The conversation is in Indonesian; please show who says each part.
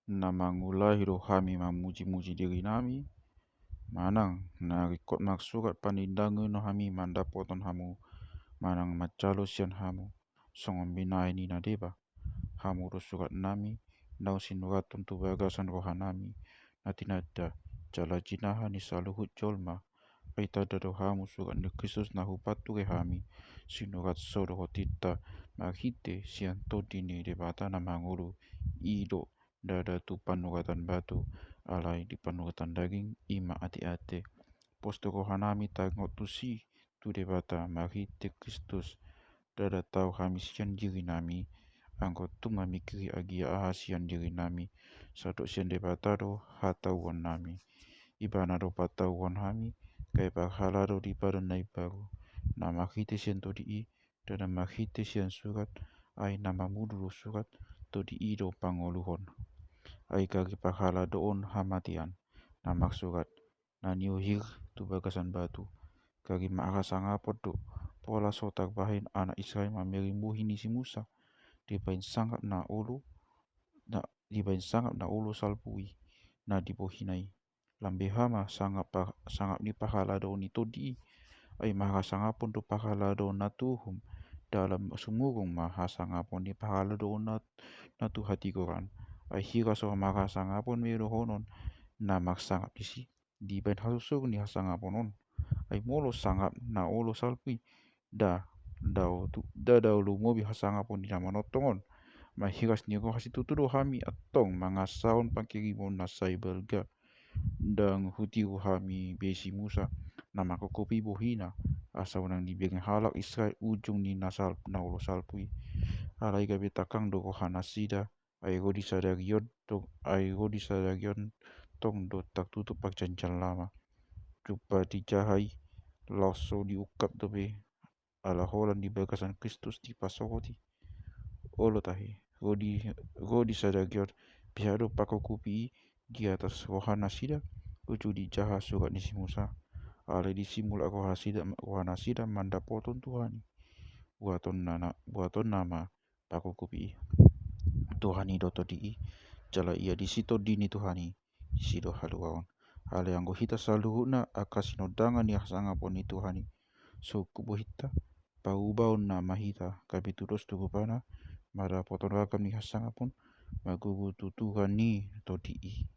Speaker 1: na mangulai rohami mamuji-muji diri nami, manang na rikot maksurat panindangan no hami mandapoton hamu, manang macalo sian hamu, songon binai ni na deba, hamu ro surat nami, nau sinuraton tu bagasan rohanami, natinada jala jinaha ni saluhut jolma, aita dado hamu surat ni Kristus na hupatu hami, sinurat sodo hotita, maghite sian todini debata na mangulu, ido dada tu panuratan batu, alai di panuratan daging, ima ati-ate. Posto rohanami tangot tu si, tu debata maghite Kristus, dada tau hami sian diri nami, angko tunga mikiri agia ahasian diri nami, sadok sian debata do hatauan nami. Ibana do patauan hami, kai bakhala do di nai baru, na maghite sian to di dada maghite sian surat, ai nama mudu surat, to di do pangoluhon. Ai kagi pakhala doon hamatian, na maksurat, na niuhir tu bagasan batu, kagi maakasangapot do, pola sotak bahin anak Israel mamerimuhi ni si Musa, dibain sangat na ulu salpui, na dibohinai, lambe hama sangat ni pahala do ni todi, ai mahasangapon do pahala do na tuhum, dalam sumurung mahasangapon ni pahala do na tu hati koran, ai hira so mahasangapon mero honon, na maksangap isi, di bain hasusur ni hasangapon on, ai molo sangap na ulu salpui, da lu mobi hasangapon di nama notongon, mahiras ni roh situtudo hami atong mangasaon pangkirimon na saibalga, dan hutiru hami besi Musa, nama kokopi bohina, asa nang diberi halak Israel ujung ni nasal na ulo salpui, alai gabe takang do rohana sida, ai rodi sadarion tong do tak tutup perjanjian lama, cuba dijahai, lasso diukap dobe, ala holan di bagasan Kristus di pasokoti, olo tahi, rodi sadagion, pihado pakokupi di atas rohana sida, uju dijaha surat ni si Musa, ala disimul rohana sida mandapoton Tuhani, buaton nama pakokupi, Tuhani doto di, jala ia disito dini Tuhani, sido haluaon, ale anggo hita saluhuna akasinodangan ni hasangapon ni Tuhani, so kubohita, paubaon na mahita, kabitudos tugupana, mada poton ragam ni hasangapon, magugu tu Tuhan ni todi.